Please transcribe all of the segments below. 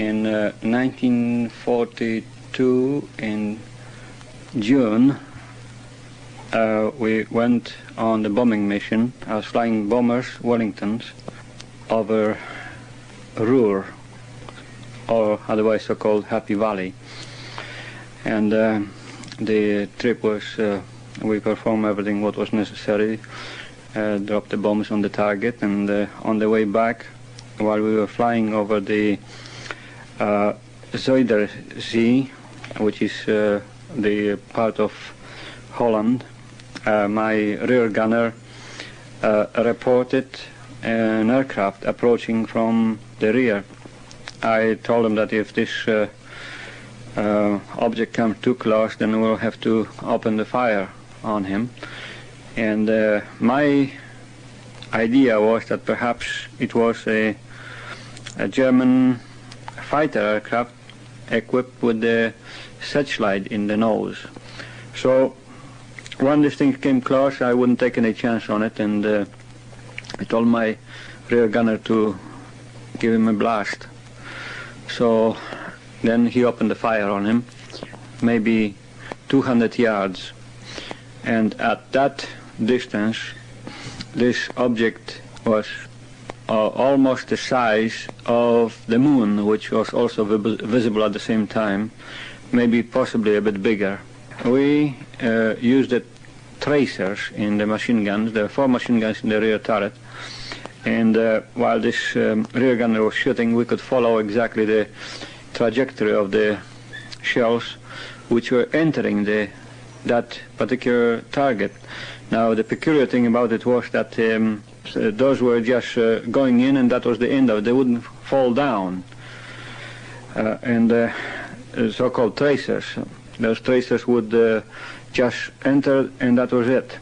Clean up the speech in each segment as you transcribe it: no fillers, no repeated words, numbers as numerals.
in 1942 in June, we went on the bombing mission. I was flying bombers, Wellingtons, over Ruhr, or otherwise so-called Happy Valley. And the trip was, we performed everything what was necessary, dropped the bombs on the target, and on the way back, while we were flying over the Zuiderzee, which is the part of Holland, my rear gunner reported an aircraft approaching from the rear. I told him that if this object comes too close, then we'll have to open the fire on him. And my idea was that perhaps it was a German fighter aircraft equipped with the searchlight in the nose. So when this thing came close, I wouldn't take any chance on it, and I told my rear gunner to give him a blast. So then he opened the fire on him, maybe 200 yards. And at that distance, this object was almost the size of the moon, which was also visible at the same time, maybe possibly a bit bigger. We used the tracers in the machine guns. There were 4 machine guns in the rear turret. And while this rear gunner was shooting, we could follow exactly the trajectory of the shells which were entering that particular target. Now, the peculiar thing about it was that those were just going in, and that was the end of it. They wouldn't fall down. And so-called tracers. Those tracers would just enter, and that was it.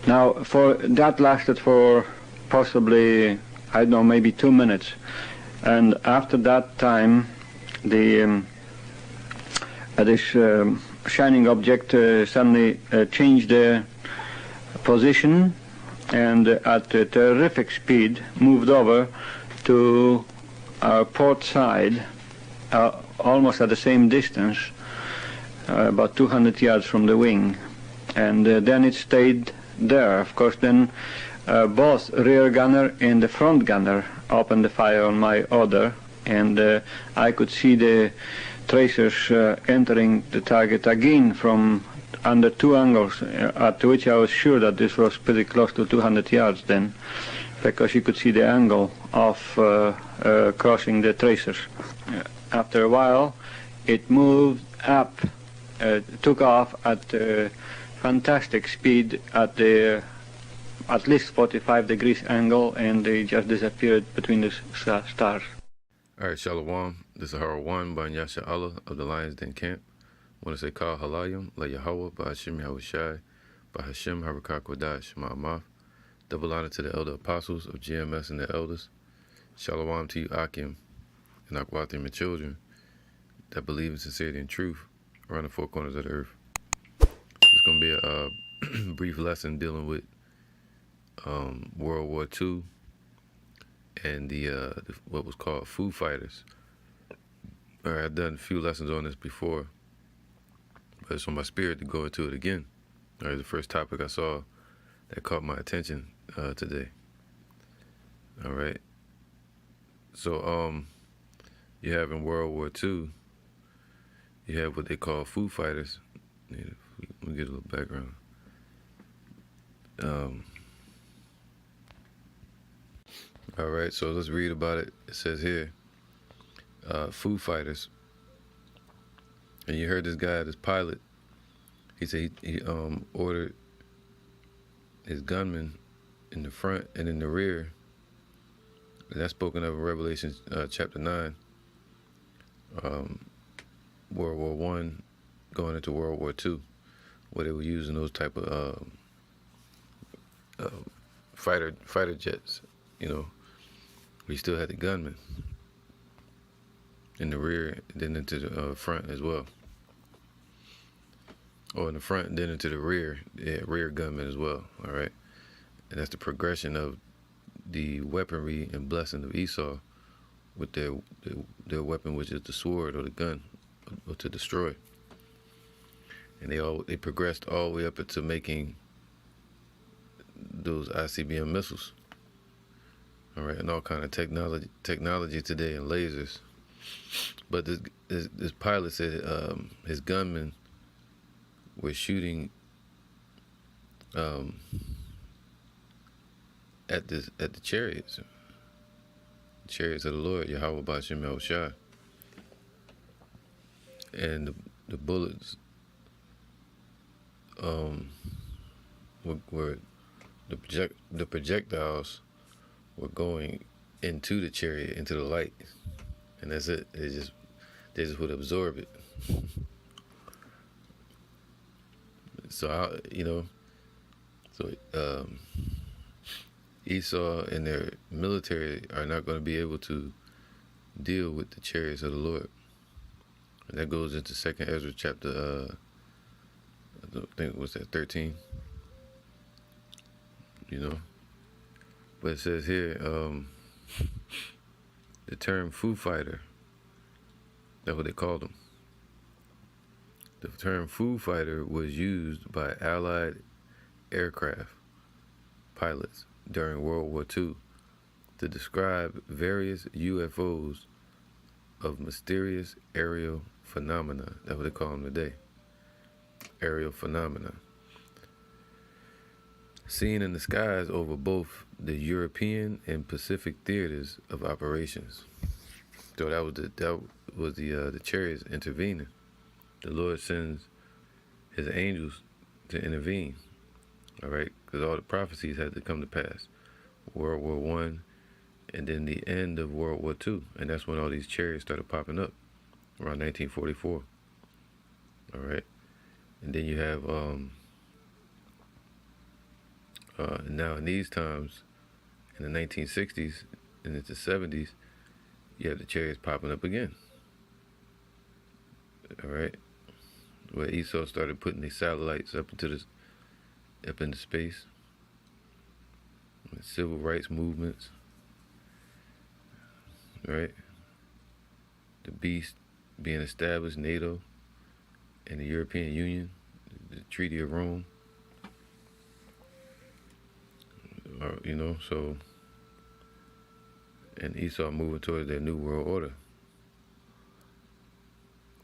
Now, that lasted for possibly, I don't know, maybe 2 minutes. And after that time, this shining object suddenly changed the position, and at a terrific speed moved over to our port side, almost at the same distance, about 200 yards from the wing. And then it stayed there. Of course, then both rear gunner and the front gunner opened the fire on my order, and I could see the tracers entering the target again from under 2 angles, at which I was sure that this was pretty close to 200 yards then, because you could see the angle of crossing the tracers. After a while, it moved up, took off at fantastic speed at least 45 degrees angle, and they just disappeared between the stars. All right, Shalom. This is Yahawah by Yahawah of the Lions Den Camp. I want to say Kal Halayim, La Yahawah, by Hashem Yahushai, by Hashem Harakah Kodash, Ma'amaf. Double honor to the elder apostles of GMS and the elders. Shalom to you, Akim, and Akwathim, and children that believe in sincerity and truth around the 4 corners of the earth. It's going to be a brief lesson dealing with World War II and the what was called Foo Fighters. All right, I've done a few lessons on this before, but it's on my spirit to go into it again. All right, the first topic I saw that caught my attention today. All right, so you have in World War II, you have what they call Foo Fighters. Let me get a little background. All right, so let's read about it. It says here, Foo Fighters. And you heard this guy, this pilot, he said he ordered his gunmen in the front and in the rear. And that's spoken of in Revelation chapter 9. World War I going into World War II, where they were using those type of fighter jets, you know. We still had the gunmen in the rear, then into the front as well. Or in the front, then into the rear, rear gunmen as well, all right? And that's the progression of the weaponry and blessing of Esau with their weapon, which is the sword or the gun, or to destroy. And they progressed all the way up into making those ICBM missiles. All right, and all kind of technology today, and lasers. But this pilot said his gunmen were shooting at the chariots of the Lord, Yahawah Ba'ashem Yahushua. And the bullets were the projectiles were going into the chariot, into the light, and that's it. They just would absorb it. So Esau and their military are not going to be able to deal with the chariots of the Lord. And that goes into 2nd Ezra chapter, I think it was that 13. But it says here, the term Foo Fighter, that's what they called them. The term Foo Fighter was used by Allied aircraft pilots during World War II to describe various UFOs of mysterious aerial phenomena. That's what they call them today. Aerial phenomena. Seen in the skies over both the European and Pacific theaters of operations. So that was the chariots intervening. The Lord sends his angels to intervene. All right, because all the prophecies had to come to pass. World War I, and then the end of World War II, and that's when all these chariots started popping up, around 1944. All right, and then you have now in these times, in the 1960s and into the 70s, you have the chariots popping up again. All right, where Esau started putting these satellites up into space. Civil rights movements, right? The beast being established, NATO and the European Union, the Treaty of Rome. So, and Esau moving towards their new world order.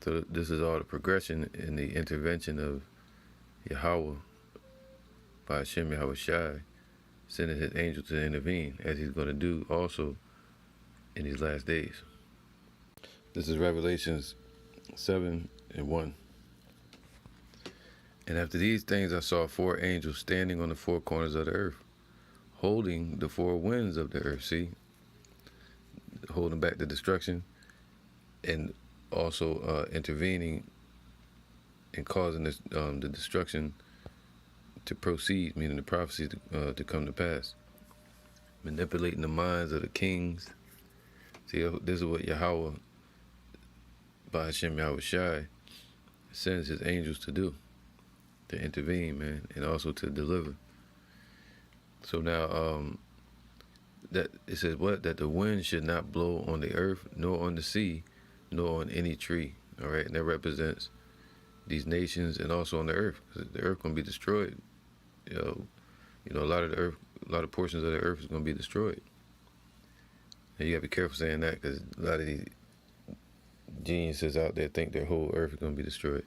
So this is all the progression in the intervention of Yahawah by Hashem Yahushai, sending his angel to intervene, as he's going to do also in these last days. This is Revelations 7:1. And after these things I saw 4 angels standing on the 4 corners of the earth, holding the 4 winds of the earth, holding back the destruction, and also intervening and causing this, the destruction to proceed, meaning the prophecies to come to pass. Manipulating the minds of the kings. See, this is what Yahawah, by Hashem Yahushai, sends his angels to do, to intervene, man, and also to deliver. So now, that it says what? That the wind should not blow on the earth, nor on the sea, nor on any tree. All right, and that represents these nations and also on the earth, because the earth gonna be destroyed. A lot of portions of the earth is gonna be destroyed. And you gotta be careful saying that, because a lot of these geniuses out there think their whole earth is gonna be destroyed.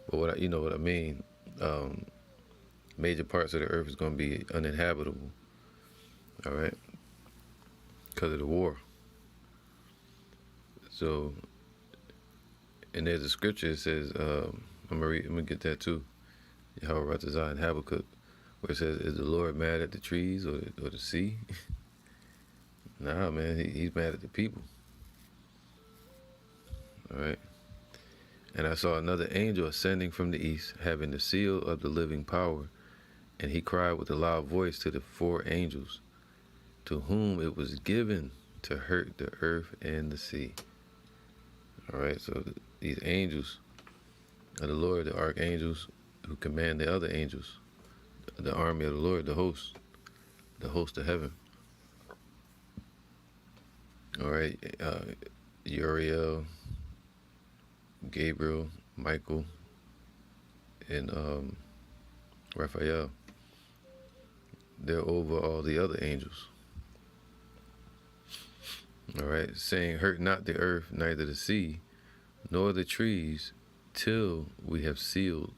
But what I mean. Major parts of the earth is going to be uninhabitable, all right, because of the war. So, and there's a scripture that says, I'm gonna get that too, Yahawah Ratazah and Habakkuk, where it says, is the Lord mad at the trees or the sea? Nah, man, he's mad at the people, all right. And I saw another angel ascending from the east, having the seal of the living power. And he cried with a loud voice to the 4 angels, to whom it was given to hurt the earth and the sea. All right, so these angels of the Lord, the archangels who command the other angels, the army of the Lord, the host of heaven. All right, Uriel, Gabriel, Michael, and Raphael. They're over all the other angels. All right, saying, "Hurt not the earth, neither the sea, nor the trees, till we have sealed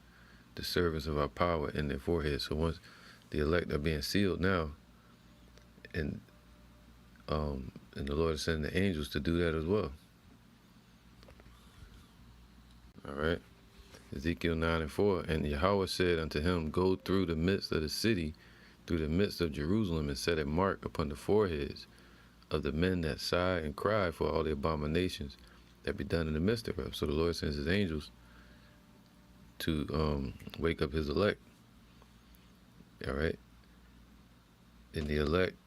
the servants of our power in their foreheads." So once the elect are being sealed now, and the Lord is sending the angels to do that as well. All right. Ezekiel 9:4, and Yahawah said unto him, Go through the midst of the city, through the midst of Jerusalem, and set a mark upon the foreheads of the men that sigh and cry for all the abominations that be done in the midst of her. So the Lord sends his angels to wake up his elect. All right. And the elect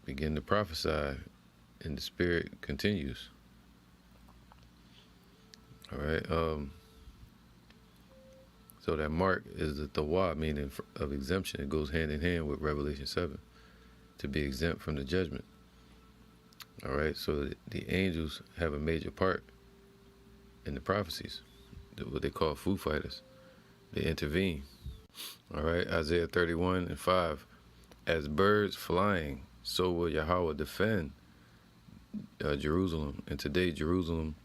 begin to prophesy, and the spirit continues. All right. So that mark is the tawah, meaning of exemption. It goes hand in hand with Revelation 7, to be exempt from the judgment. All right, so the angels have a major part in the prophecies, what they call Foo Fighters. They intervene. All right, Isaiah 31:5, as birds flying, so will Yahawah defend Jerusalem. And today, Jerusalem,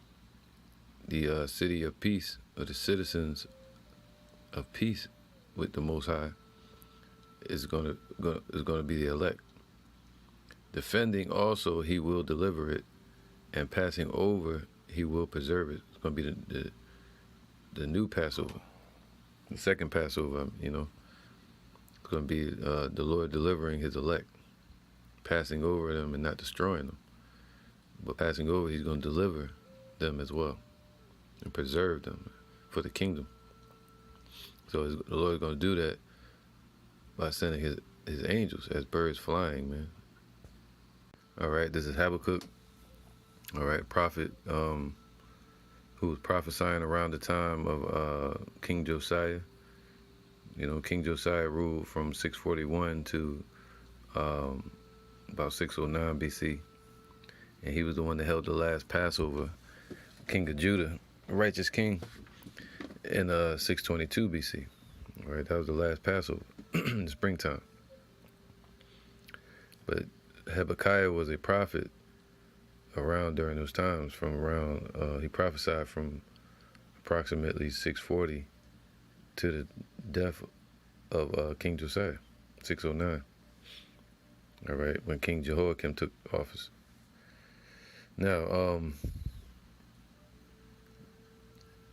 the city of peace, or the citizens of peace with the Most High, is going to be the elect. Defending also, he will deliver it, and passing over, he will preserve it. It's going to be the new Passover, the second Passover. It's going to be the Lord delivering his elect, passing over them and not destroying them, but passing over, he's going to deliver them as well and preserve them for the kingdom. So the Lord is going to do that by sending his angels as birds flying, man. All right, this is Habakkuk. All right, prophet who was prophesying around the time of King Josiah. King Josiah ruled from 641 to about 609 BC. And he was the one that held the last Passover, king of Judah, a righteous king, in 622 BC. All right, that was the last Passover in the springtime. But Hezekiah was a prophet around during those times. He prophesied from approximately 640 to the death of King Josiah, 609. All right, when King Jehoiakim took office. Now,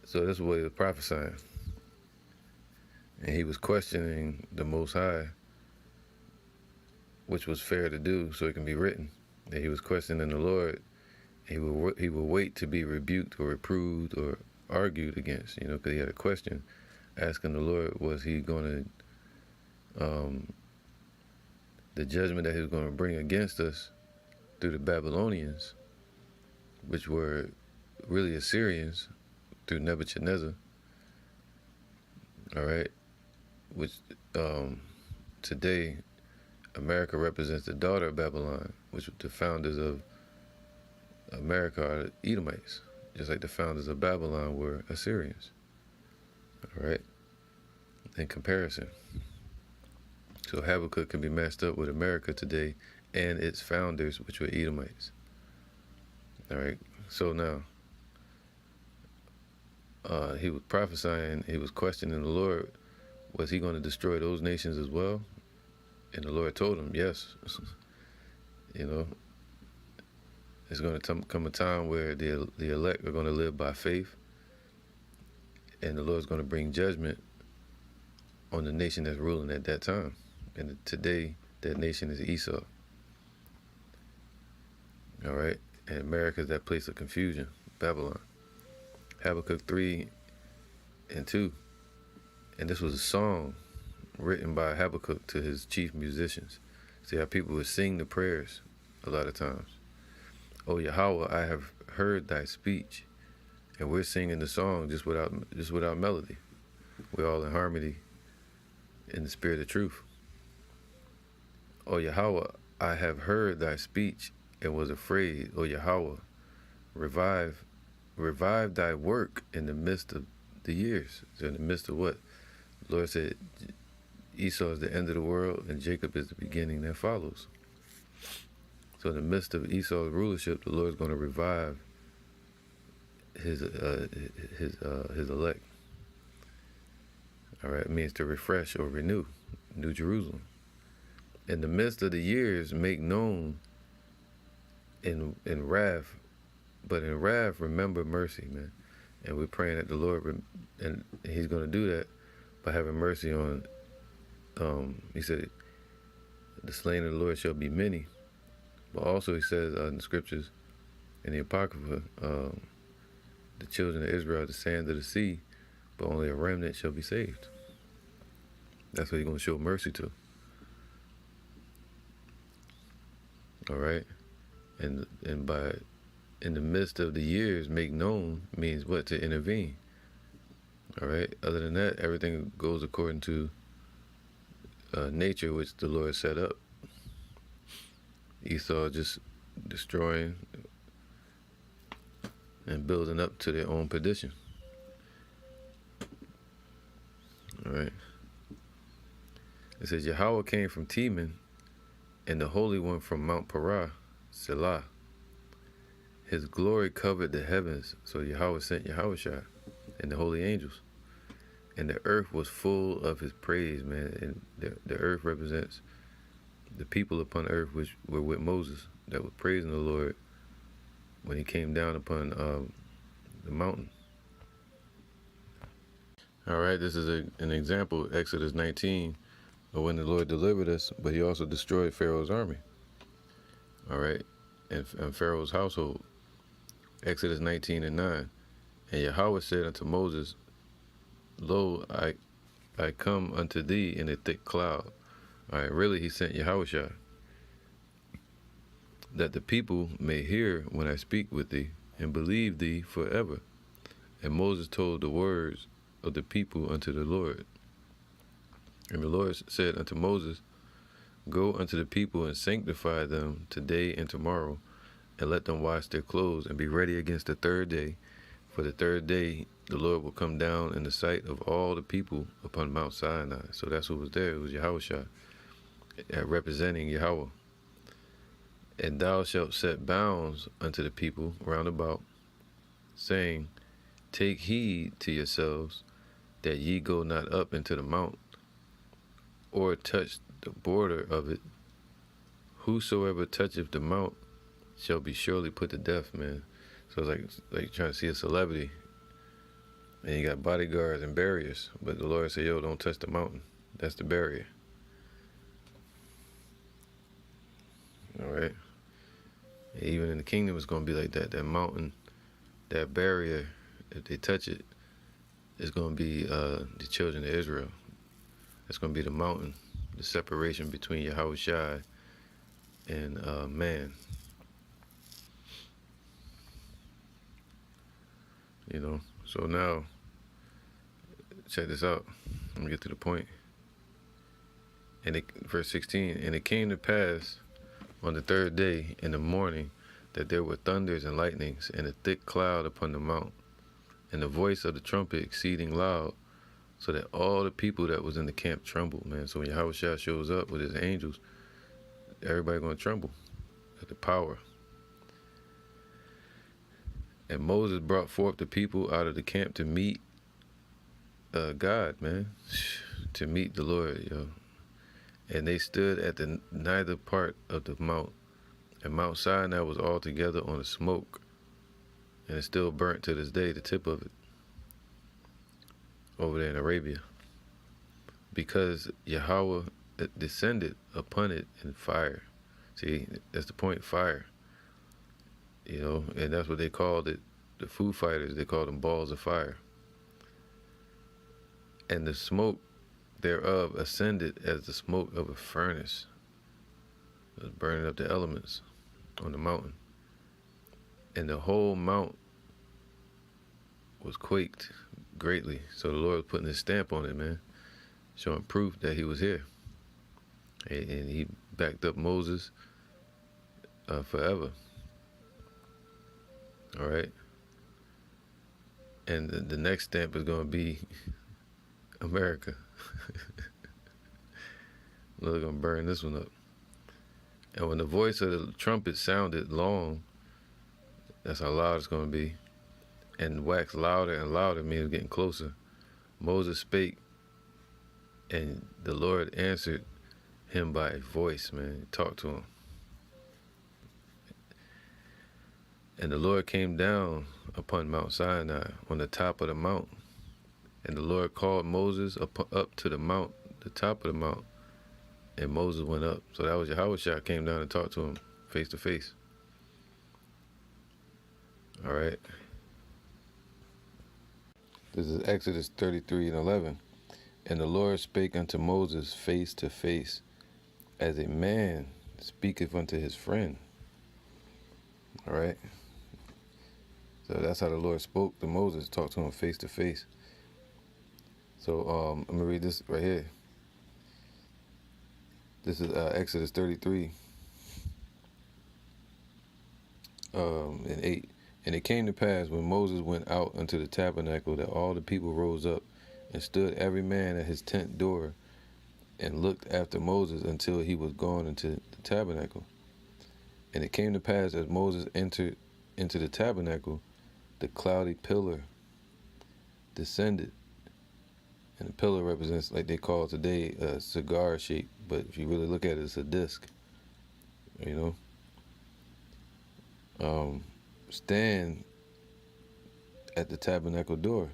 so this is what he was prophesying. And he was questioning the Most High, which was fair to do so it can be written. And he was questioning the Lord. He will wait to be rebuked or reproved or argued against, because he had a question asking the Lord, was he going to, the judgment that he was going to bring against us through the Babylonians, which were really Assyrians, through Nebuchadnezzar, all right, which today America represents the daughter of Babylon, which the founders of America are the Edomites, just like the founders of Babylon were Assyrians, all right, in comparison. So Habakkuk can be matched up with America today and its founders, which were Edomites, all right. So now, he was prophesying, he was questioning the Lord, was he going to destroy those nations as well? And the Lord told him, yes. It's going to come a time where the elect are going to live by faith, and the Lord's going to bring judgment on the nation that's ruling at that time. And today, that nation is Esau. All right? And America is that place of confusion, Babylon. Habakkuk 3:2. And this was a song written by Habakkuk to his chief musicians. See how people would sing the prayers a lot of times. Oh, Yahawah, I have heard thy speech. And we're singing the song just without melody. We're all in harmony in the spirit of truth. Oh, Yahawah, I have heard thy speech. and was afraid, O Yahawah, revive thy work in the midst of the years. So in the midst of what? The Lord said Esau is the end of the world and Jacob is the beginning that follows. So in the midst of Esau's rulership, the Lord is going to revive his elect. All right, it means to refresh or renew, New Jerusalem. In the midst of the years, make known in wrath, but in wrath, remember mercy, man. And we're praying that the Lord, and He's going to do that by having mercy on. He said, "The slain of the Lord shall be many," but also He says in the scriptures, in the Apocrypha, the children of Israel are the sand of the sea, but only a remnant shall be saved. That's what He's going to show mercy to. All right, and by in the midst of the years, make known means what? To intervene. All right. Other than that, everything goes according to nature, which the Lord set up. Esau just destroying and building up to their own perdition. All right. It says Yahawah came from Teman, and the Holy One from Mount Parah, Selah. His glory covered the heavens, so Yahawah sent Yahawashi and the holy angels. And the earth was full of His praise, man. And the earth represents the people upon earth which were with Moses, that were praising the Lord when He came down upon the mountain. All right, this is an example, Exodus 19, of when the Lord delivered us, but He also destroyed Pharaoh's army. All right, and Pharaoh's household. Exodus 19:9. And Yahawah said unto Moses, Lo, I come unto thee in a thick cloud. All right, really He sent Yahawashi, that the people may hear when I speak with thee, and believe thee forever. And Moses told the words of the people unto the Lord. And the Lord said unto Moses, Go unto the people and sanctify them today and tomorrow, and let them wash their clothes, and be ready against the third day. For the third day the Lord will come down in the sight of all the people upon Mount Sinai. So that's who was there. It was Yahawashi, representing Yahawah. And thou shalt set bounds unto the people round about, saying, Take heed to yourselves, that ye go not up into the mount, or touch the border of it. Whosoever toucheth the mount shall be surely put to death, man. So it's like trying to see a celebrity, and you got bodyguards and barriers, but the Lord said, yo, don't touch the mountain. That's the barrier. All right. And even in the kingdom, it's going to be like that. That mountain, that barrier, if they touch it, it's going to be the children of Israel. It's going to be the mountain, the separation between Yahawashi and man. You know, so now, check this out. Let me get to the point. And verse 16, and it came to pass on the third day in the morning that there were thunders and lightnings and a thick cloud upon the mount, and the voice of the trumpet exceeding loud, so that all the people that was in the camp trembled, man. So when Yahawashi shows up with His angels, everybody going to tremble at the power. And Moses brought forth the people out of the camp to meet God, man, to meet the Lord, yo. And they stood at the neither part of the mount, and Mount Sinai was altogether on a smoke, and it's still burnt to this day, the tip of it, over there in Arabia, because Yahawah descended upon it in fire. See, that's the point, fire. You know, and that's what they called it. The Foo Fighters, they called them balls of fire. And the smoke thereof ascended as the smoke of a furnace. It was burning up the elements on the mountain. And the whole mount was quaked greatly. So the Lord was putting His stamp on it, man, showing proof that He was here. And He backed up Moses forever. All right. And the next stamp is going to be America. We're going to burn this one up. And when the voice of the trumpet sounded long, that's how loud it's going to be, and waxed louder and louder, means getting closer, Moses spake, and the Lord answered him by a voice, man. Talk to him. And the Lord came down upon Mount Sinai on the top of the mount. And the Lord called Moses up to the top of the mount. And Moses went up. So that was Yahawah came down and talked to him face to face. All right. This is Exodus 33:11. And the Lord spake unto Moses face to face, as a man speaketh unto his friend. All right. So that's how the Lord spoke to Moses, talked to him face to face. So I'm going to read this right here. This is Exodus 33 and 8. And it came to pass when Moses went out unto the tabernacle that all the people rose up and stood every man at his tent door and looked after Moses until he was gone into the tabernacle. And it came to pass as Moses entered into the tabernacle, the cloudy pillar descended. And the pillar represents, like they call today, a cigar shape. But if you really look at it, it's a disc. You know? Stand at the tabernacle door.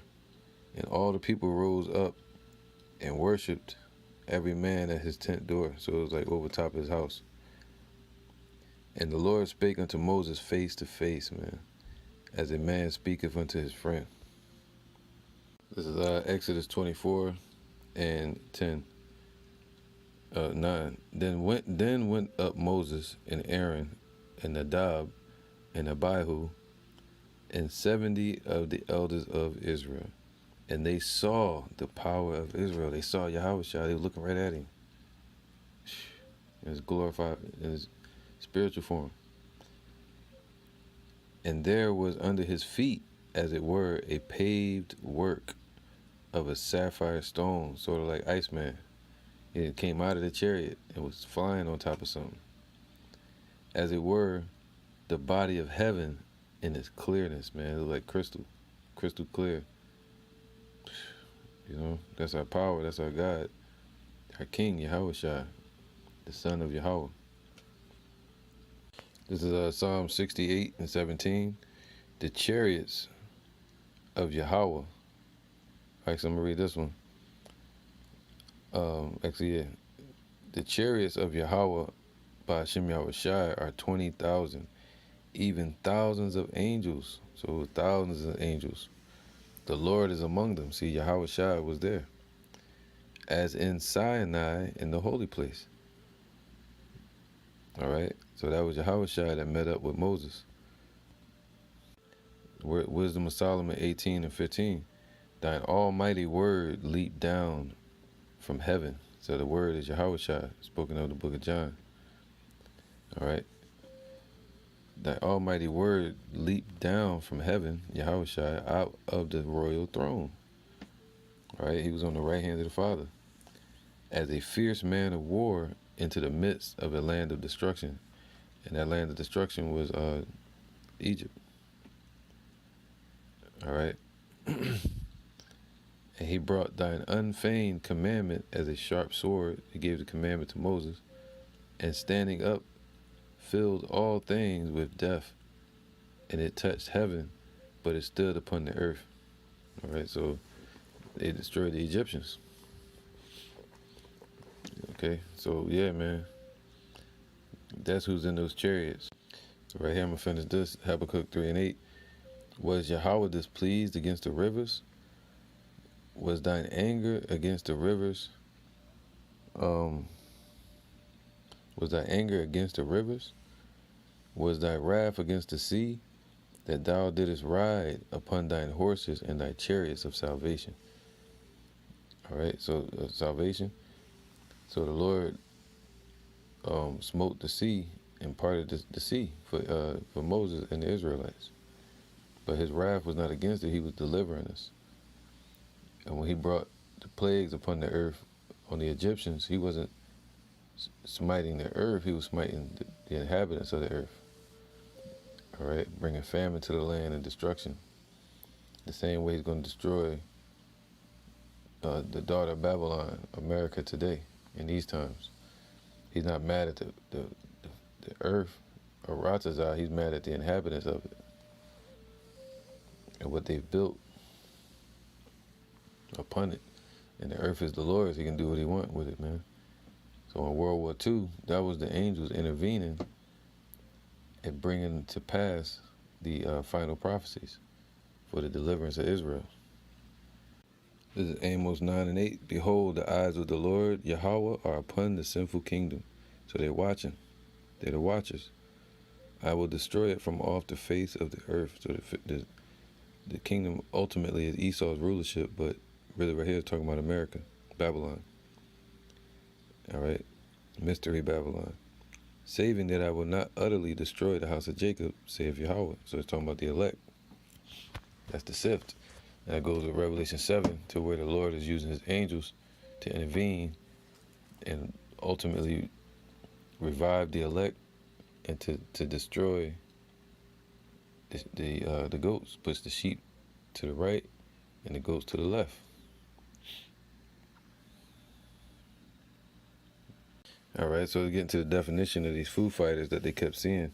And all the people rose up and worshipped, every man at his tent door. So it was like over top of his house. And the Lord spake unto Moses face to face, man, as a man speaketh unto his friend. This is Exodus 24 and 10, 9. Then went up Moses and Aaron and Nadab and Abihu and 70 of the elders of Israel. And they saw the power of Israel. They saw Yahawah. They were looking right at him. In his glorified, in his spiritual form. And there was under his feet, as it were, a paved work of a sapphire stone, sort of like Iceman. It came out of the chariot and was flying on top of something. As it were, the body of heaven in its clearness, man. It looked like crystal clear. You know, that's our power, that's our God, our King, Yahawah, the Son of Yahawah. This is Psalm 68 and 17. The chariots of Yahawah. Actually, I'm going to read this one. Actually, yeah. The chariots of Yahawah by Hashem Yahawah are 20,000, even thousands of angels. So thousands of angels. The Lord is among them. See, Yahawah was there. As in Sinai in the holy place. All right. So that was Yahawah that met up with Moses. Wisdom of Solomon 18 and 15. Thine almighty word leaped down from heaven. So the word is Yahawah, spoken of the book of John. All right. Thy almighty word leaped down from heaven, Yahawah, out of the royal throne. All right. He was on the right hand of the Father. As a fierce man of war into the midst of a land of destruction. And that land of destruction was Egypt. All right. And he brought thine unfeigned commandment as a sharp sword. He gave the commandment to Moses. And standing up, filled all things with death. And it touched heaven, but it stood upon the earth. All right, so they destroyed the Egyptians. Okay, so yeah, man. That's who's in those chariots. So right here, I'm going to finish this. Habakkuk 3 and 8. Was Yahawah displeased against the rivers? Was thine anger against the rivers? Was thy anger against the rivers? Was thy wrath against the sea, that thou didst ride upon thine horses and thy chariots of salvation? All right, so salvation. So the Lord smote the sea and parted the sea for Moses and the Israelites. But his wrath was not against it, he was delivering us. And when he brought the plagues upon the earth on the Egyptians, he wasn't smiting the earth, he was smiting the inhabitants of the earth. All right, bringing famine to the land and destruction. The same way he's going to destroy the daughter of Babylon, America today, in these times. He's not mad at the earth or Ratazah, he's mad at the inhabitants of it and what they've built upon it. And the earth is the Lord's, he can do what he wants with it, man. So in World War II, that was the angels intervening and bringing to pass the final prophecies for the deliverance of Israel. This is Amos 9 and 8. Behold, the eyes of the Lord, Yahawah, are upon the sinful kingdom. So they're watching. They're the watchers. I will destroy it from off the face of the earth. So the kingdom ultimately is Esau's rulership, but really right here is talking about America, Babylon. All right? Mystery Babylon. Saving that I will not utterly destroy the house of Jacob, saith Yahawah. So it's talking about the elect. That's the sift. And that goes to Revelation 7, to where the Lord is using his angels to intervene and ultimately revive the elect and to destroy the goats. Puts the sheep to the right and the goats to the left. All right, so we get into the definition of these food fighters that they kept seeing.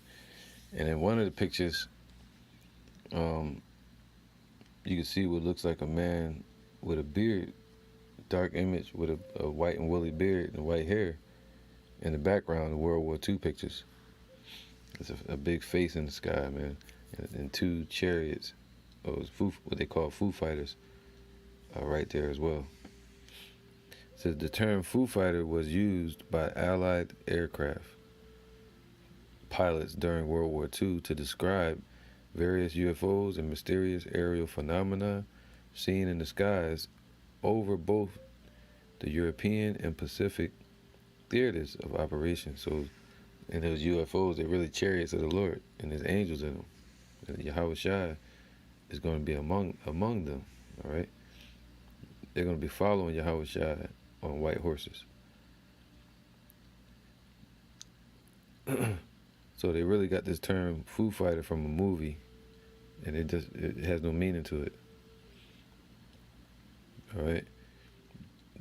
And in one of the pictures, you can see what looks like a man with a beard, dark image with a white and woolly beard and white hair. In the background, the World War II pictures. It's a big face in the sky, man, and two chariots, what they call Foo Fighters, right there as well. It says the term Foo Fighter was used by Allied aircraft pilots during World War II to describe various UFOs and mysterious aerial phenomena seen in the skies over both the European and Pacific theaters of operation. So in those UFOs, they're really chariots of the Lord, and there's angels in them. And Yahawah is going to be among them, all right? They're going to be following Yahawah on white horses. So they really got this term Foo Fighter from a movie, and it has no meaning to it. All right.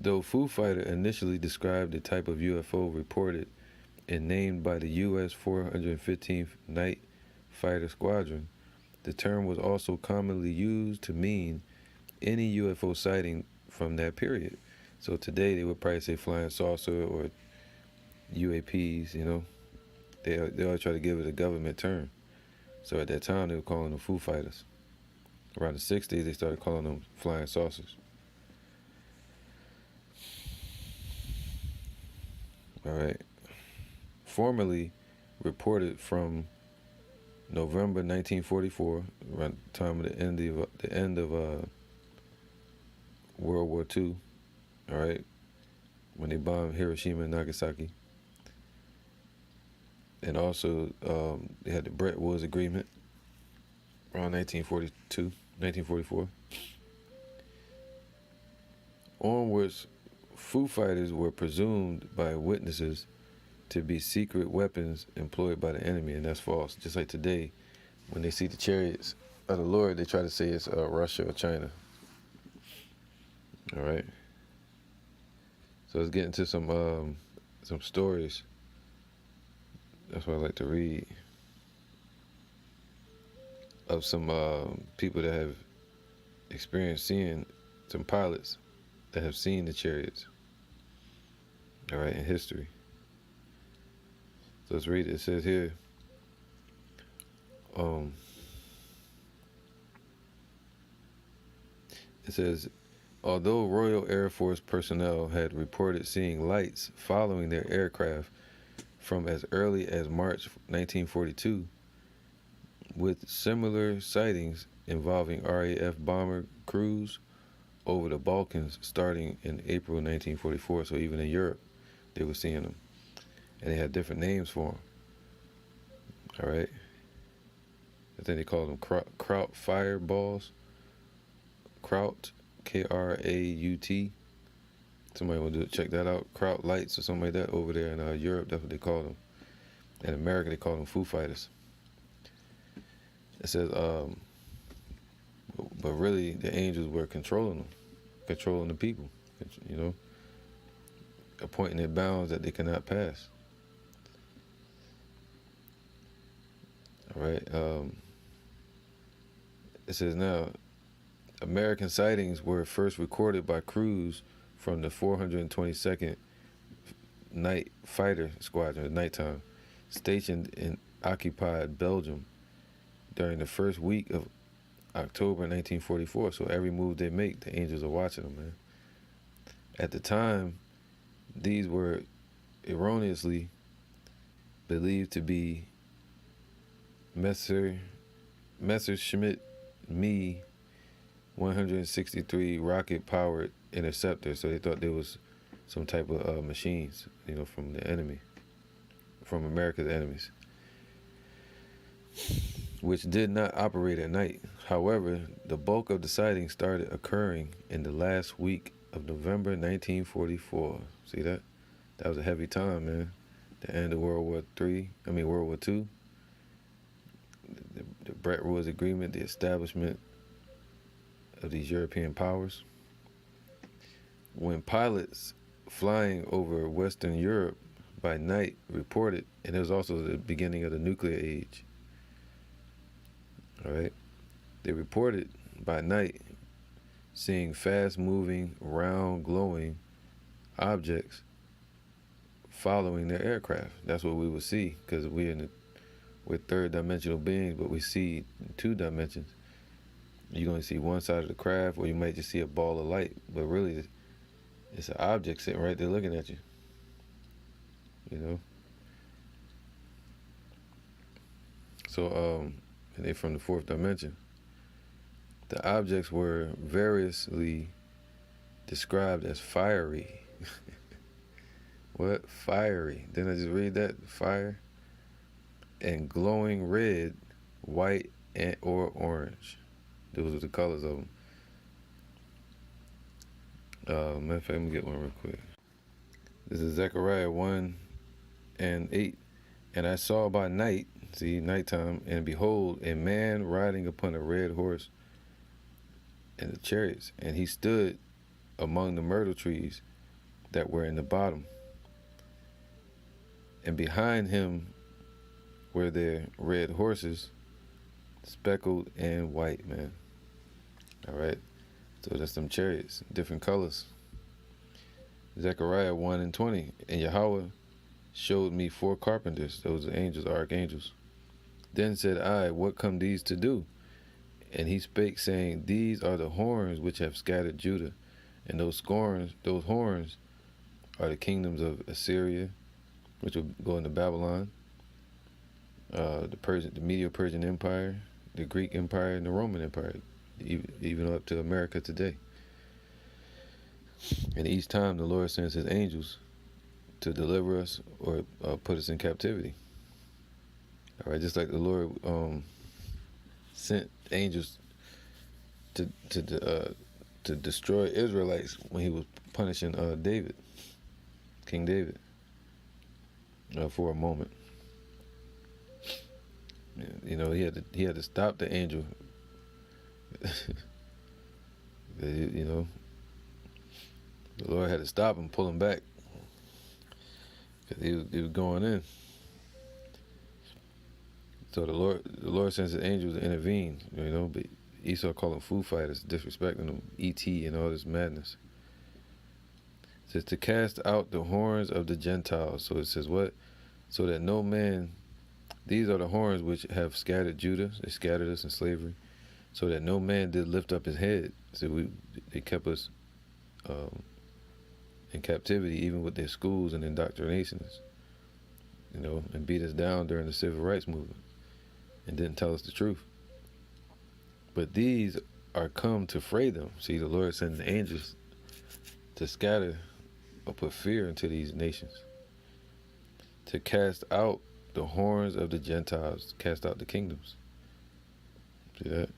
Though Foo Fighter initially described the type of UFO reported and named by the U.S. 415th Night Fighter Squadron, the term was also commonly used to mean any UFO sighting from that period. So today they would probably say flying saucer or UAPs, you know. They always try to give it a government term. So at that time they were calling them Foo Fighters. Around the 60s they started calling them flying saucers. All right. Formerly reported from November 1944, around the time of the end of World War II. All right, when they bombed Hiroshima and Nagasaki, and also they had the Bretton Woods Agreement around 1944. Onwards, Foo Fighters were presumed by witnesses to be secret weapons employed by the enemy, and that's false. Just like today, when they see the chariots of the Lord, they try to say it's Russia or China. All right. So let's get into some stories. That's what I like to read of some people that have experienced seeing, some pilots that have seen the chariots. All right, in history. So let's read it. It says here, it says, although Royal Air Force personnel had reported seeing lights following their aircraft from as early as March 1942, with similar sightings involving RAF bomber crews over the Balkans starting in April 1944. So even in Europe, they were seeing them. And they had different names for them. All right. I think they call them kraut fireballs. Kraut, Kraut. Somebody want to check that out. Kraut lights or something like that over there in Europe. That's what they call them. In America, they call them Foo Fighters. It says, but really, the angels were controlling them, controlling the people. You know, appointing their bounds that they cannot pass. All right. It says now, American sightings were first recorded by crews from the 422nd Night Fighter Squadron at nighttime, stationed in occupied Belgium during the first week of October 1944. So every move they make, the angels are watching them, man. At the time, these were erroneously believed to be Messerschmitt Me 163 rocket-powered interceptors. So they thought there was some type of machines, you know, from the enemy, from America's enemies, which did not operate at night. However, the bulk of the sightings started occurring in the last week of November 1944. See that? That was a heavy time, man. The end of World War II. The Bretton Woods Agreement, the establishment of these European powers. When pilots flying over Western Europe by night reported, and it was also the beginning of the nuclear age. All right, they reported by night seeing fast-moving, round, glowing objects following their aircraft. That's what we would see, because we're third-dimensional beings, but we see in 2 dimensions. You're going to see one side of the craft, or you might just see a ball of light, but really it's an object sitting right there looking at you. You know? So, and they're from the 4th dimension. The objects were variously described as fiery. What? Fiery. Didn't I just read that? Fire. And glowing red, white, or orange. Those are the colors of them. Matter of fact, let me get one real quick. This is Zechariah 1:8. And I saw by night, see, nighttime, and behold, a man riding upon a red horse and the chariots, and he stood among the myrtle trees that were in the bottom. And behind him were their red horses, speckled and white, man. All right, so that's them chariots, different colors. Zechariah 1:20, and Yahawah showed me 4 carpenters, those are angels, archangels. Then said I, what come these to do? And he spake, saying, these are the horns which have scattered Judah, and those horns are the kingdoms of Assyria, which will go into Babylon, the Medo-Persian Empire, the Greek Empire, and the Roman Empire, even up to America today. And each time the Lord sends his angels to deliver us or put us in captivity. All right, just like the Lord sent angels to destroy Israelites when he was punishing David, King David, for a moment. You know, he had to stop the angel. You know, the Lord had to stop him, pull him back, because he was going in. So the Lord sends his angels to intervene. You know, but Esau called them Foo Fighters, disrespecting them, E.T. and all this madness. It says to cast out the horns of the Gentiles. So it says what? So that no man. These are the horns which have scattered Judah. They scattered us in slavery, so that no man did lift up his head. So they kept us in captivity, even with their schools and indoctrinations. You know, and beat us down during the civil rights movement, and didn't tell us the truth. But these are come to fray them. See, the Lord sends the angels to scatter or put fear into these nations, to cast out the horns of the Gentiles, cast out the kingdoms. See that?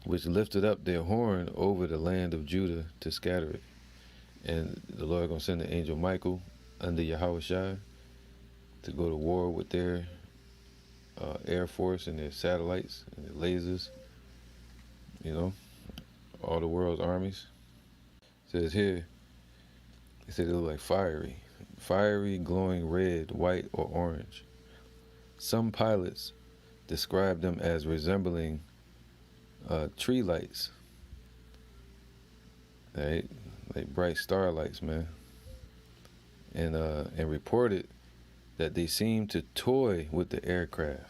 Which lifted up their horn over the land of Judah to scatter it. And the Lord gonna send the angel Michael under Yahawah to go to war with their air force and their satellites and their lasers, you know, all the world's armies. It says here, it said it looked like fiery, glowing red, white, or orange. Some pilots described them as resembling tree lights, right? Like bright starlights, man. And reported that they seemed to toy with the aircraft.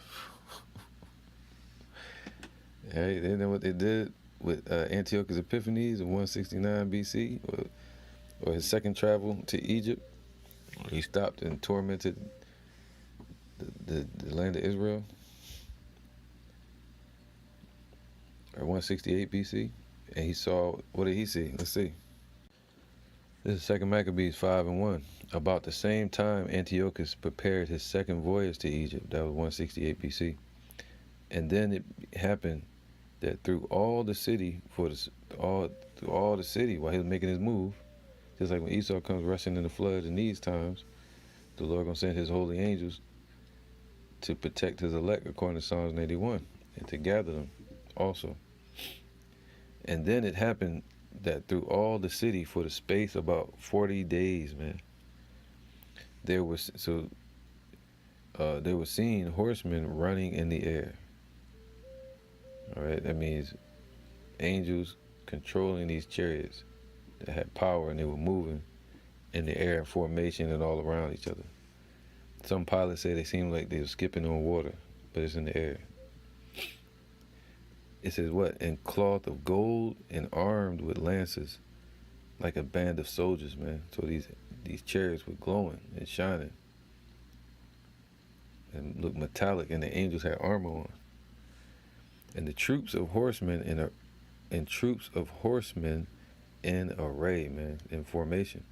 Hey, they know what they did with Antiochus Epiphanes in 169 BC, or his second travel to Egypt. He stopped and tormented the land of Israel. Or 168 BC, and he saw, what did he see? Let's see. This is 2 Maccabees 5:1. About the same time, Antiochus prepared his second voyage to Egypt. That was 168 BC. And then it happened that through all the city, while he was making his move, just like when Esau comes rushing in the flood in these times, the Lord gonna send his holy angels to protect his elect, according to Psalms 81, and to gather them also. And then it happened that through all the city for the space about 40 days, man, there were seen horsemen running in the air. All right, that means angels controlling these chariots that had power, and they were moving in the air in formation and all around each other. Some pilots say they seemed like they were skipping on water, but it's in the air. It says what? In cloth of gold and armed with lances, like a band of soldiers, man. So these chariots were glowing and shining and looked metallic, and the angels had armor on. And the troops of horsemen in array, man, in formation.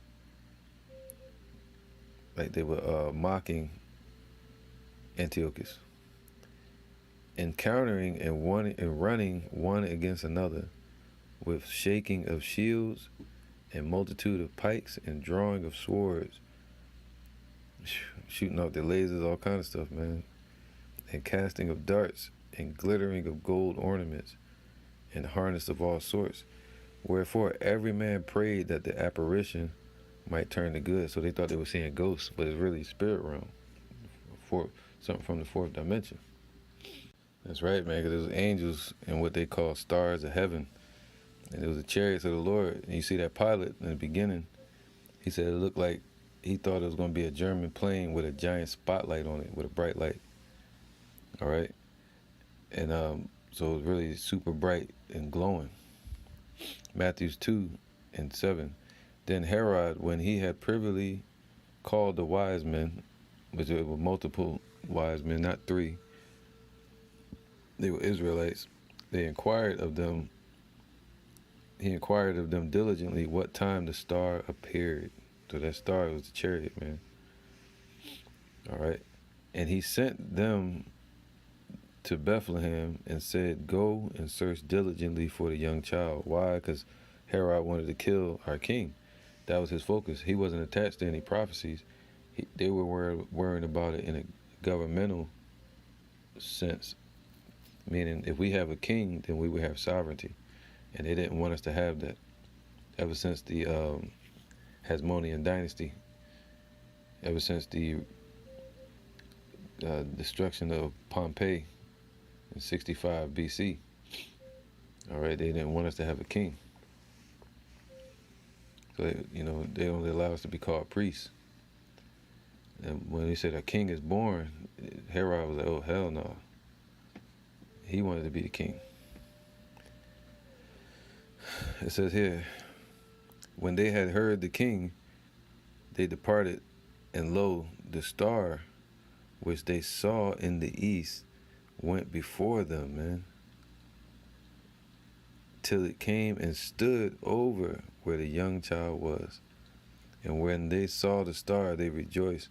Like they were mocking Antiochus, encountering and running one against another, with shaking of shields and multitude of pikes and drawing of swords, shooting off their lasers, all kind of stuff, man, and casting of darts and glittering of gold ornaments and harness of all sorts. Wherefore every man prayed that the apparition might turn to good. So they thought they were seeing ghosts, but it's really spirit realm, something from the fourth dimension. That's right, man, because there was angels and what they call stars of heaven. And it was the chariots of the Lord. And you see that pilot in the beginning, he said it looked like he thought it was going to be a German plane with a giant spotlight on it, with a bright light. All right? And so it was really super bright and glowing. Matthew 2:7. Then Herod, when he had privily called the wise men, which there were multiple wise men, not three, they were Israelites, he inquired of them diligently what time the star appeared. So that star was the chariot, man. All right. And he sent them to Bethlehem and said, go and search diligently for the young child. Why? Because Herod wanted to kill our king. That was his focus. He wasn't attached to any prophecies. They were worrying about it in a governmental sense, meaning if we have a king, then we would have sovereignty. And they didn't want us to have that. Ever since the Hasmonean dynasty, ever since the destruction of Pompeii in 65 BC, all right, they didn't want us to have a king. So, they only allow us to be called priests. And when they said a king is born, Herod was like, oh, hell no. He wanted to be the king. It says here, when they had heard the king, they departed, and lo, the star which they saw in the east went before them, man, till it came and stood over where the young child was. And when they saw the star, they rejoiced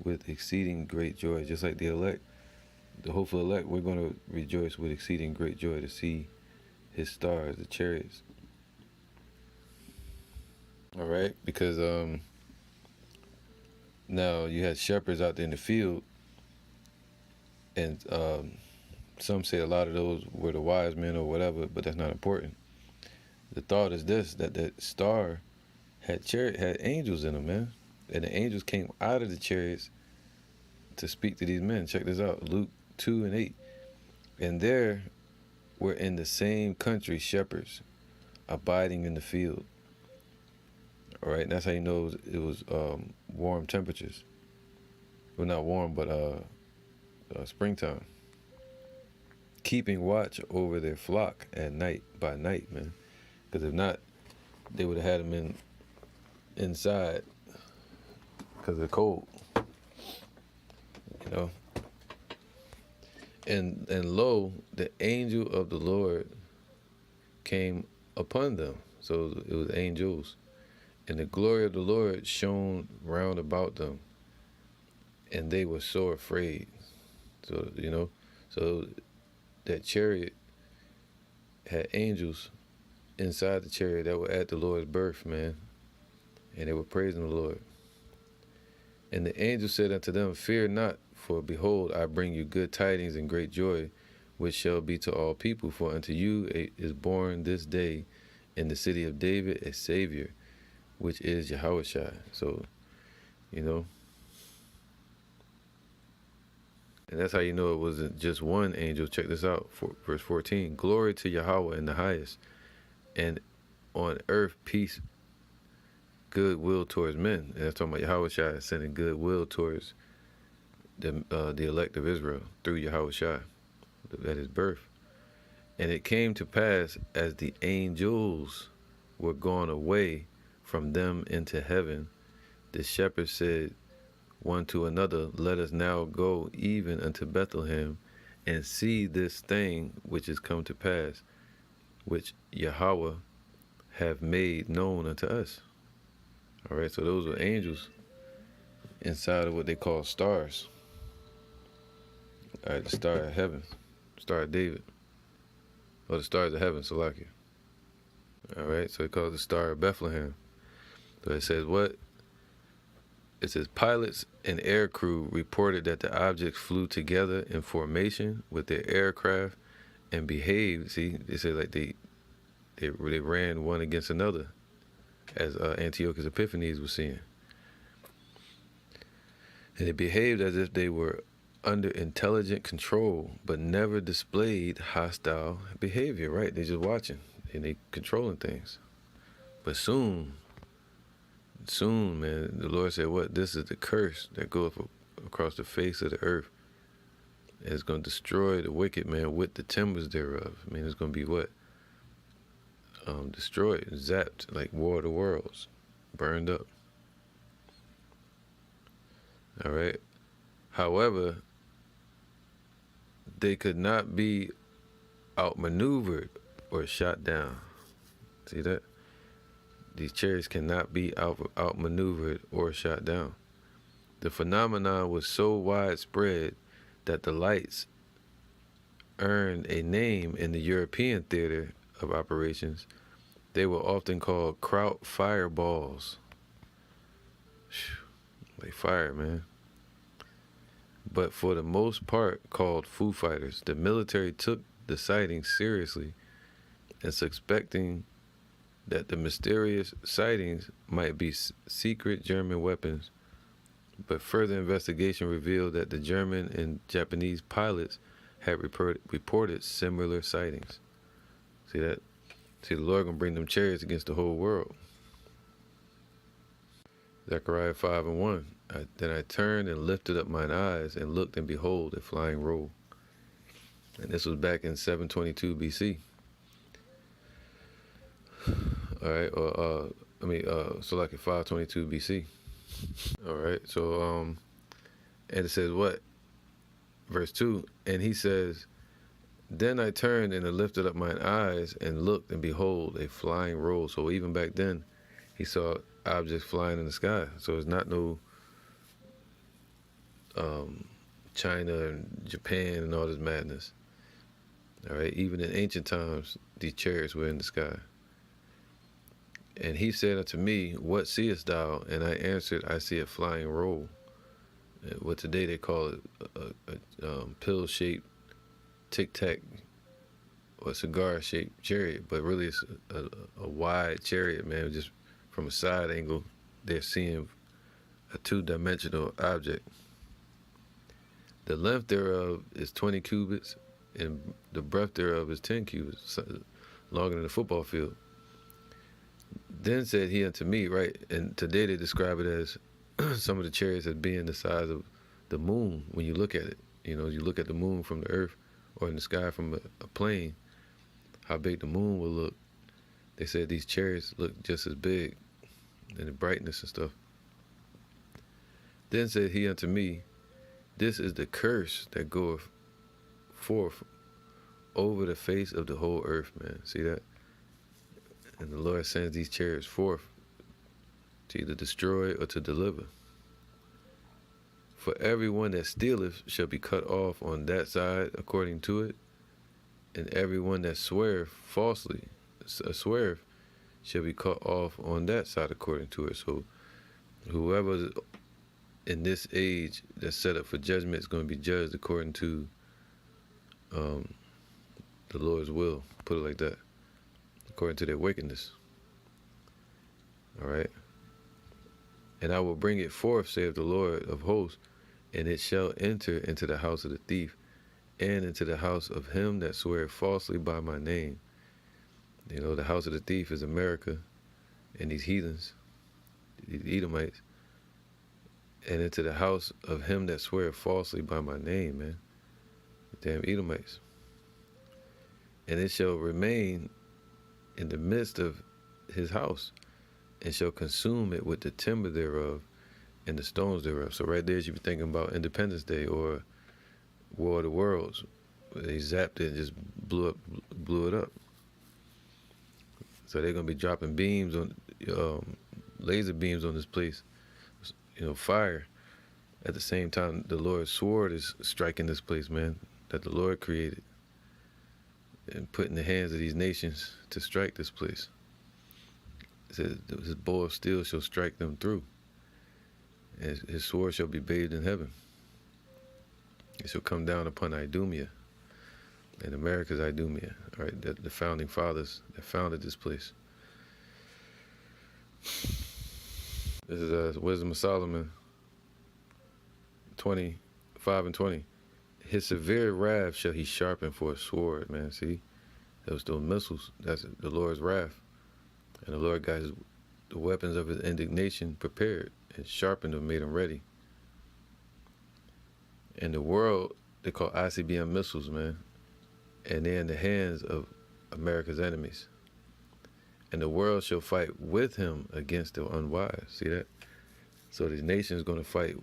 with exceeding great joy. Just like the elect, the hopeful elect, we're going to rejoice with exceeding great joy to see his stars, the chariots. All right, because now you had shepherds out there in the field, and some say a lot of those were the wise men or whatever, but that's not important. The thought is this: that star had angels in them, man, and the angels came out of the chariots to speak to these men. Check this out, Luke 2:8, and there were in the same country shepherds abiding in the field. All right, and that's how you know it was warm temperatures. Well, not warm, but springtime. Keeping watch over their flock at night by night, man. Because if not, they would have had them inside because of the cold. You know. And lo, the angel of the Lord came upon them. So it was angels. And the glory of the Lord shone round about them. And they were so afraid. So, you know, so that chariot had angels inside the chariot that were at the Lord's birth, man. And they were praising the Lord. And the angel said unto them, Fear not, for behold, I bring you good tidings and great joy, which shall be to all people. For unto you is born this day in the city of David a Savior, which is Yahawah. So, you know. And that's how you know it wasn't just one angel. Check this out, verse 14. Glory to Yahawah in the highest, and on earth peace, goodwill towards men. And that's talking about Yahawah sending goodwill towards the elect of Israel through Yahawah at his birth. And it came to pass, as the angels were gone away from them into heaven, the shepherds said one to another, Let us now go even unto Bethlehem, and see this thing which is come to pass, which Yahawah have made known unto us. All right, so those were angels inside of what they call stars. All right, the star of heaven, star of David, or the stars of heaven, Salakia. All right, so it calls the star of Bethlehem. So it says what? It says pilots and air crew reported that the objects flew together in formation with their aircraft and behaved. See, they say like they ran one against another, as Antiochus Epiphanes was seeing. And they behaved as if they were under intelligent control, but never displayed hostile behavior, right? They're just watching and they controlling things. But soon, man, the Lord said, what? This is the curse that goeth across the face of the earth. It's going to destroy the wicked man with the timbers thereof. I mean, it's going to be what? Destroyed, zapped, like War of the Worlds, burned up. All right. However, they could not be outmaneuvered or shot down. See that? These chariots cannot be outmaneuvered or shot down. The phenomenon was so widespread that the lights earned a name in the European theater of operations. They were often called Kraut fireballs. Like fire, man. But for the most part called Foo Fighters. The military took the sightings seriously and suspecting that the mysterious sightings might be secret German weapons. But further investigation revealed that the German and Japanese pilots had reported similar sightings. See that? See, the Lord gonna bring them chariots against the whole world. Zechariah 5:1. Then I turned and lifted up mine eyes and looked, and behold, a flying roll. And this was back in 722 BC. All right, so like at 522 BC. All right, so and it says what? Verse 2. And he says, Then I turned and I lifted up mine eyes and looked, and behold, a flying roll. So even back then, he saw objects flying in the sky. So it's not no China and Japan and all this madness. All right, even in ancient times, these chariots were in the sky. And he said unto me, What seest thou? And I answered, I see a flying roll. What today they call it a pill-shaped, tic-tac, or cigar-shaped chariot, but really it's a wide chariot, man. Just from a side angle, they're seeing a two-dimensional object. The length thereof is 20 cubits, and the breadth thereof is 10 cubits, longer than a football field. Then said he unto me, right, and today they describe it as some of the chariots as being the size of the moon when you look at it. You know, you look at the moon from the earth or in the sky from a plane, how big the moon will look. They said these chariots look just as big in the brightness and stuff. Then said he unto me, This is the curse that goeth forth over the face of the whole earth, man. See that? And the Lord sends these chariots forth to either destroy or to deliver. For everyone that stealeth shall be cut off on that side according to it, and everyone that sweareth falsely, sweareth, shall be cut off on that side according to it. So whoever in this age that's set up for judgment is going to be judged according to the Lord's will, put it like that, according to their wickedness. All right. And I will bring it forth, saith the Lord of hosts, and it shall enter into the house of the thief, and into the house of him that sweareth falsely by my name. You know, the house of the thief is America and these heathens, these Edomites, and into the house of him that sweareth falsely by my name, man. The damn Edomites. And it shall remain in the midst of his house, and shall consume it with the timber thereof and the stones thereof. So right there, you be thinking about Independence Day or War of the Worlds. They zapped it and just blew it up. So they're gonna be dropping beams on, laser beams on this place, you know, fire. At the same time, the Lord's sword is striking this place, man, that the Lord created, and put in the hands of these nations to strike this place. It says, his bow of steel shall strike them through, and his sword shall be bathed in heaven. It shall come down upon Idumea, and America's Idumea, all right, the founding fathers that founded this place. This is Wisdom of Solomon 25 and 20. His severe wrath shall he sharpen for a sword, man. See, those missiles, that's the Lord's wrath. And the Lord got the weapons of his indignation prepared and sharpened them, made them ready. In the world, they call ICBM missiles, man. And they're in the hands of America's enemies. And the world shall fight with him against the unwise. See that? So the nation is going to fight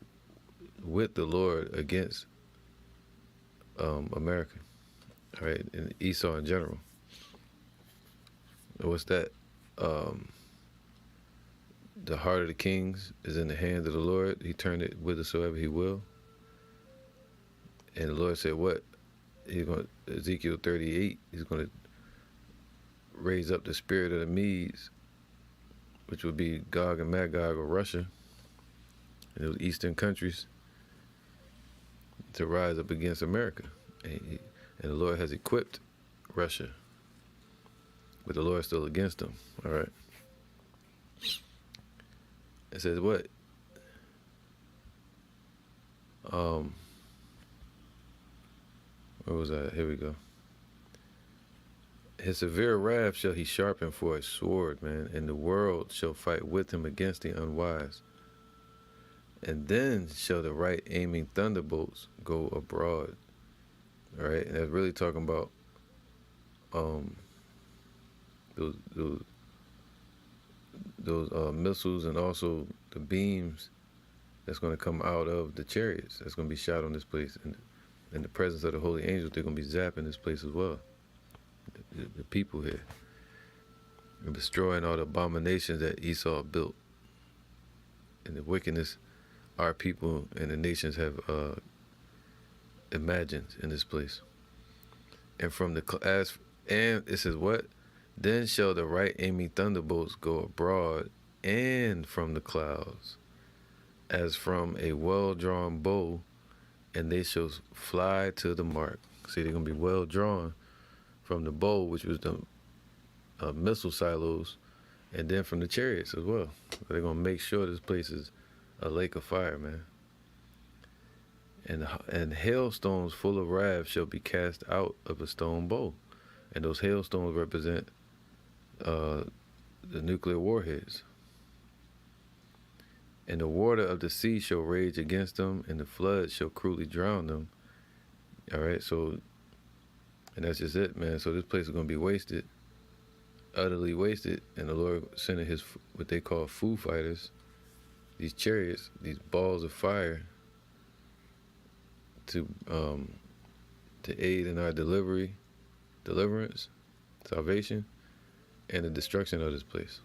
with the Lord against America, all right, and Esau in general. And what's that? The heart of the kings is in the hands of the Lord. He turned it whithersoever he will. And the Lord said, what? He's going to, Ezekiel 38, he's going to raise up the spirit of the Medes, which would be Gog and Magog or Russia, and those eastern countries, to rise up against America. And the Lord has equipped Russia, but the Lord is still against them, all right? It says what? Where was that? Here we go. His severe wrath shall he sharpen for a sword, man, and the world shall fight with him against the unwise. And then shall the right aiming thunderbolts go abroad. All right, and that's really talking about those missiles, and also the beams that's going to come out of the chariots that's going to be shot on this place. And in the presence of the holy angels, they're going to be zapping this place as well. The people here, and destroying all the abominations that Esau built, and the wickedness our people and the nations have imagined in this place. And from the and it says what? Then shall the right aiming thunderbolts go abroad, and from the clouds, as from a well-drawn bow, and they shall fly to the mark. See, they're gonna be well drawn from the bow, which was the missile silos, and then from the chariots as well. They're gonna make sure this place is a lake of fire, man. And hailstones full of wrath shall be cast out of a stone bow, and those hailstones represent the nuclear warheads. And the water of the sea shall rage against them, and the flood shall cruelly drown them. All right, so, and that's just it, man. So this place is gonna be wasted, utterly wasted, and the Lord sending his what they call Foo Fighters, these chariots, these balls of fire, to aid in our deliverance, salvation, and the destruction of this place.